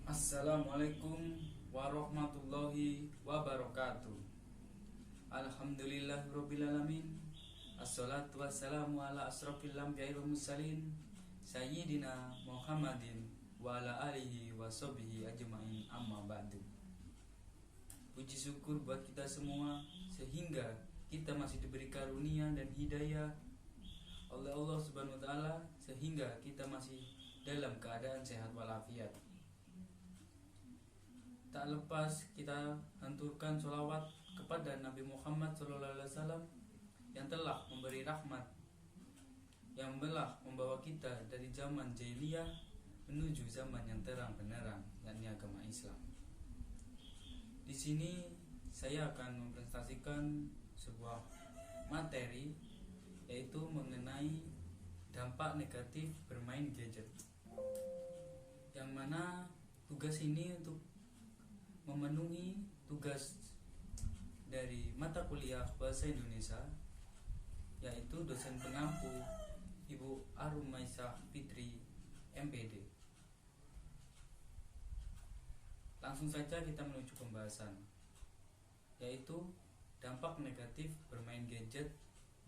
Assalamualaikum warahmatullahi wabarakatuh. Alhamdulillahirrabbilalamin. Assalatu wassalamu ala asrafil anbiya'i wal mursalin Sayyidina Muhammadin wa ala alihi wa sahbihi ajma'in, amma ba'du. Puji syukur buat kita semua sehingga kita masih diberi karunia dan hidayah oleh Allah Subhanahu wa taala, sehingga kita masih dalam keadaan sehat walafiat. Tak lepas kita hanturkan sholawat kepada Nabi Muhammad SAW yang telah memberi rahmat, yang telah membawa kita dari zaman jahiliyah menuju zaman yang terang benderang, yakni agama Islam. Di sini saya akan mempresentasikan sebuah materi, yaitu mengenai dampak negatif bermain gadget, yang mana tugas ini untuk memenuhi tugas dari mata kuliah Bahasa Indonesia, yaitu dosen pengampu Ibu Arumaisah Fitri, MPD. Langsung saja kita menuju pembahasan, yaitu dampak negatif bermain gadget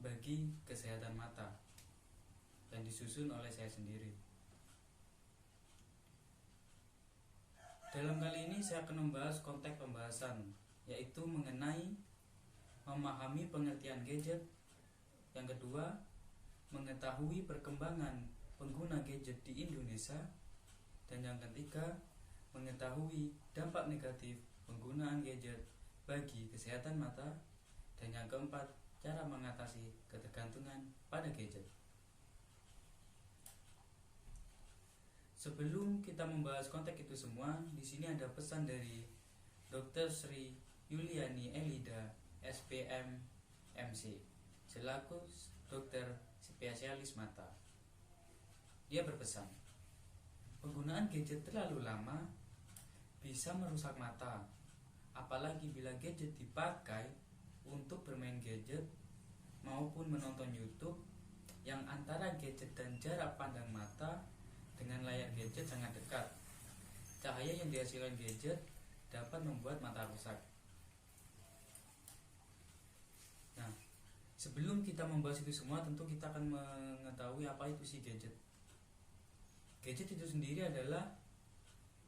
bagi kesehatan mata, yang disusun oleh saya sendiri. Dalam kali ini saya akan membahas konteks pembahasan, yaitu mengenai memahami pengertian gadget. Yang kedua, mengetahui perkembangan pengguna gadget di Indonesia. Dan yang ketiga, mengetahui dampak negatif penggunaan gadget bagi kesehatan mata. Dan yang keempat, cara mengatasi ketergantungan pada gadget. Sebelum kita membahas konteks itu semua, di sini ada pesan dari Dr. Sri Yuliani Elida, SPM MC, selaku dokter spesialis mata. Dia berpesan, penggunaan gadget terlalu lama bisa merusak mata, apalagi bila gadget dipakai untuk bermain gadget maupun menonton YouTube, yang antara gadget dan jarak pandang mata dengan layar gadget sangat dekat. Cahaya yang dihasilkan gadget dapat membuat mata rusak. Nah, sebelum kita membahas itu semua, tentu kita akan mengetahui apa itu si gadget. Gadget itu sendiri adalah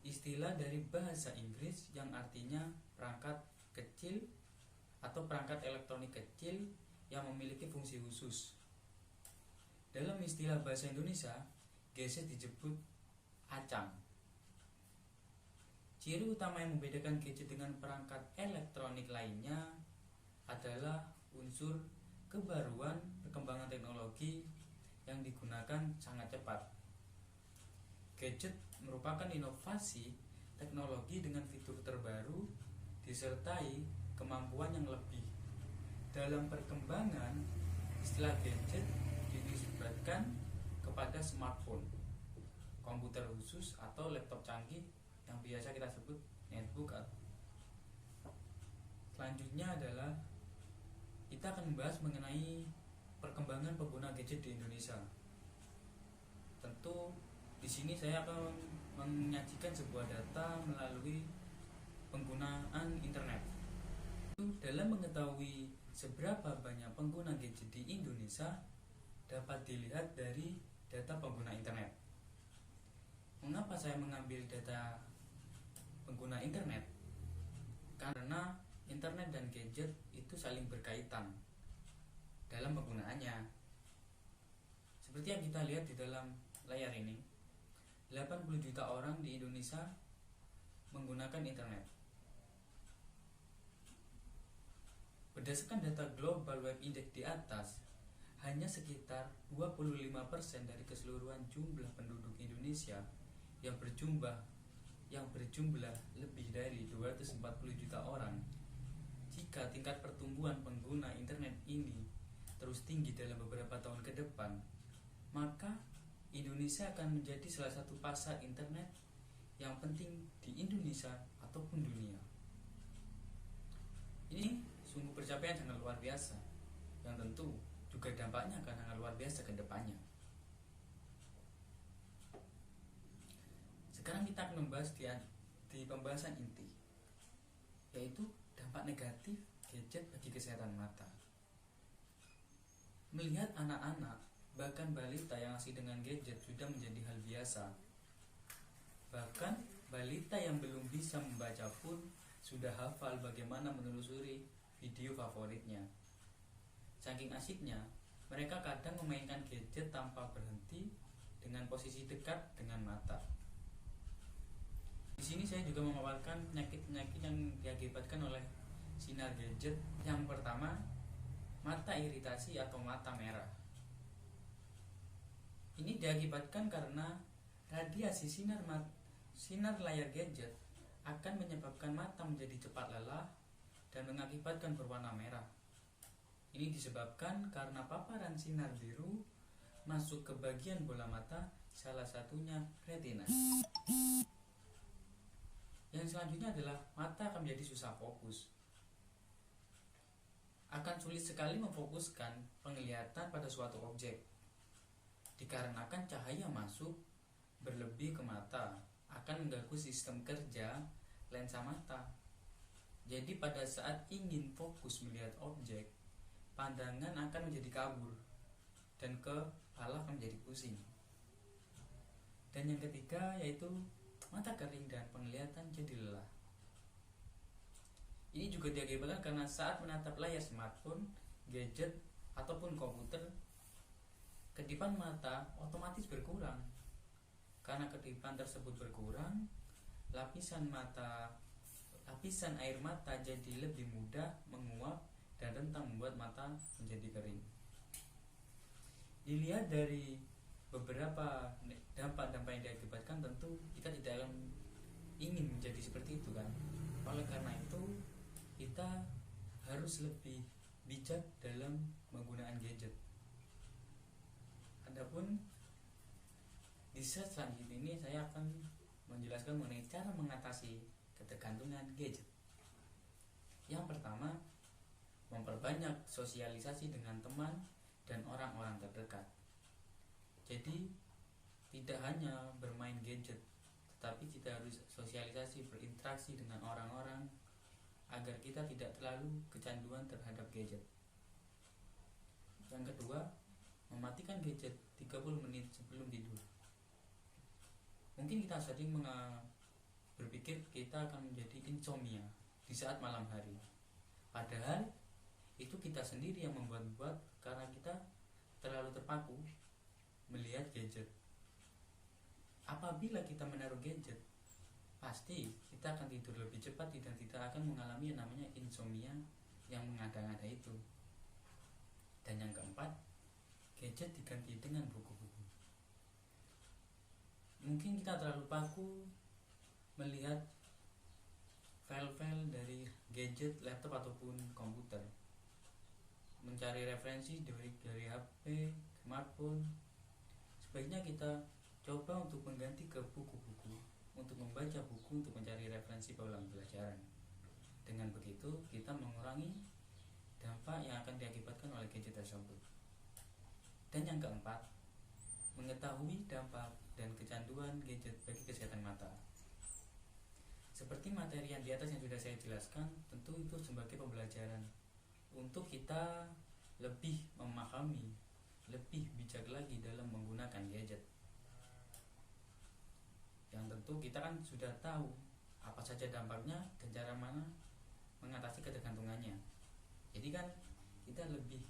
istilah dari bahasa Inggris yang artinya perangkat kecil atau perangkat elektronik kecil yang memiliki fungsi khusus. Dalam istilah bahasa Indonesia, gadget disebut acang. Ciri utama yang membedakan gadget dengan perangkat elektronik lainnya adalah unsur kebaruan perkembangan teknologi yang digunakan sangat cepat. Gadget merupakan inovasi teknologi dengan fitur terbaru disertai kemampuan yang lebih. Dalam perkembangan, istilah gadget dinisbatkan kepada smartphone, komputer khusus atau laptop canggih yang biasa kita sebut netbook. Selanjutnya adalah kita akan membahas mengenai perkembangan pengguna gadget di Indonesia. Tentu di sini saya akan menyajikan sebuah data melalui penggunaan internet. Dalam mengetahui seberapa banyak pengguna gadget di Indonesia dapat dilihat dari data pengguna internet. Mengapa saya mengambil data pengguna internet? Karena internet dan gadget itu saling berkaitan dalam penggunaannya. Seperti yang kita lihat di dalam layar ini, 80 juta orang di Indonesia menggunakan internet. Berdasarkan data Global Web Index di atas, hanya sekitar 25% dari keseluruhan jumlah penduduk Indonesia yang berjumlah lebih dari 240 juta orang. Jika tingkat pertumbuhan pengguna internet ini terus tinggi dalam beberapa tahun ke depan, maka Indonesia akan menjadi salah satu pasar internet yang penting di Indonesia ataupun dunia. Ini sungguh pencapaian sangat luar biasa, yang tentu juga dampaknya akan sangat luar biasa ke depannya. Sekarang kita akan membahas di pembahasan inti, yaitu dampak negatif gadget bagi kesehatan mata. Melihat anak-anak, bahkan balita yang asik dengan gadget sudah menjadi hal biasa. Bahkan balita yang belum bisa membaca pun sudah hafal bagaimana menelusuri video favoritnya. Saking asiknya, mereka kadang memainkan gadget tanpa berhenti dengan posisi dekat dengan mata. Di sini saya juga memaparkan penyakit-penyakit yang diakibatkan oleh sinar gadget. Yang pertama, mata iritasi atau mata merah. Ini diakibatkan karena radiasi sinar layar gadget akan menyebabkan mata menjadi cepat lelah dan mengakibatkan berwarna merah. Ini disebabkan karena paparan sinar biru masuk ke bagian bola mata, salah satunya retina. Yang selanjutnya adalah mata akan menjadi susah fokus. Akan sulit sekali memfokuskan penglihatan pada suatu objek, dikarenakan cahaya masuk berlebih ke mata akan mengganggu sistem kerja lensa mata. Jadi pada saat ingin fokus melihat objek, pandangan akan menjadi kabur dan kepala akan menjadi pusing. Dan yang ketiga yaitu mata kering dan penglihatan jadi lelah. Ini juga diakibatkan karena saat menatap layar smartphone, gadget, ataupun komputer, kedipan mata otomatis berkurang. Karena kedipan tersebut berkurang, lapisan air mata jadi lebih mudah menguap dan rentan membuat mata menjadi kering. Dilihat dari beberapa dampak-dampak yang diakibatkan, tentu kita tidak akan ingin menjadi seperti itu kan. Oleh karena itu, kita harus lebih bijak dalam menggunakan gadget. Adapun di slide selanjutnya ini saya akan menjelaskan mengenai cara mengatasi ketergantungan gadget. Yang pertama, memperbanyak sosialisasi dengan teman dan orang-orang terdekat. Jadi tidak hanya bermain gadget, tetapi kita harus sosialisasi, berinteraksi dengan orang-orang agar kita tidak terlalu kecanduan terhadap gadget. Yang kedua, mematikan gadget 30 menit sebelum tidur. Mungkin kita sering berpikir kita akan menjadi insomnia di saat malam hari. Padahal itu kita sendiri yang membuat-buat karena kita terlalu terpaku melihat gadget. Apabila kita menaruh gadget, pasti kita akan tidur lebih cepat dan tidak akan mengalami yang namanya insomnia yang mengada-ngada itu. Dan yang keempat, gadget diganti dengan buku-buku. Mungkin kita terlalu paku melihat file-file dari gadget, laptop ataupun komputer, mencari referensi dari HP, smartphone. Sebaiknya kita coba untuk mengganti ke buku-buku, untuk membaca buku, untuk mencari referensi pembelajaran. Dengan begitu kita mengurangi dampak yang akan diakibatkan oleh gadget tersebut. Dan yang keempat, mengetahui dampak dan kecanduan gadget bagi kesehatan mata. Seperti materi yang di atas yang sudah saya jelaskan, tentu itu sebagai pembelajaran untuk kita lebih memahami, lebih bijak lagi dalam menggunakan gadget. Yang tentu kita kan sudah tahu apa saja dampaknya dan cara mana mengatasi ketergantungannya. Jadi kan kita lebih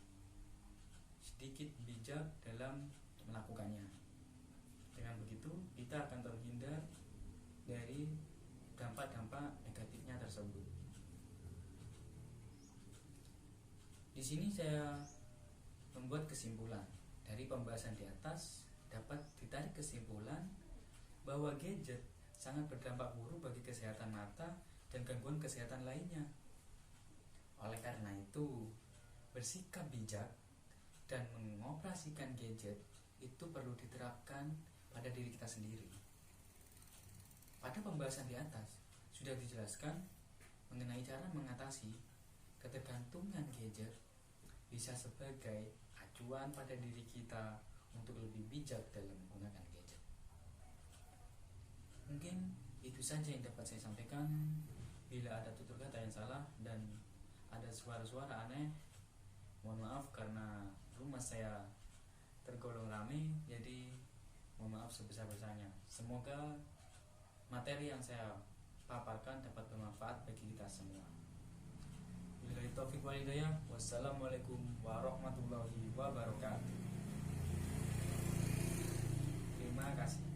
sedikit bijak dalam melakukannya. Dengan begitu kita akan terhindar dari dampak-dampak negatifnya tersebut. Di sini saya membuat kesimpulan dari pembahasan di atas. Dapat ditarik kesimpulan bahwa gadget sangat berdampak buruk bagi kesehatan mata dan gangguan kesehatan lainnya. Oleh karena itu, bersikap bijak dan mengoperasikan gadget itu perlu diterapkan pada diri kita sendiri. Pada pembahasan di atas sudah dijelaskan mengenai cara mengatasi ketergantungan gadget bisa sebagai acuan pada diri kita untuk lebih bijak dalam menggunakan gadget. Mungkin Itu saja yang dapat saya sampaikan. Bila ada tutur kata yang salah dan ada suara-suara aneh, mohon maaf karena rumah saya tergolong ramai, jadi mohon maaf sebesar-besarnya. Semoga materi yang saya paparkan dapat bermanfaat bagi kita semua. Billahi taufiq wal hidayah. Wassalamualaikum warahmatullahi wabarakatuh. Terima kasih.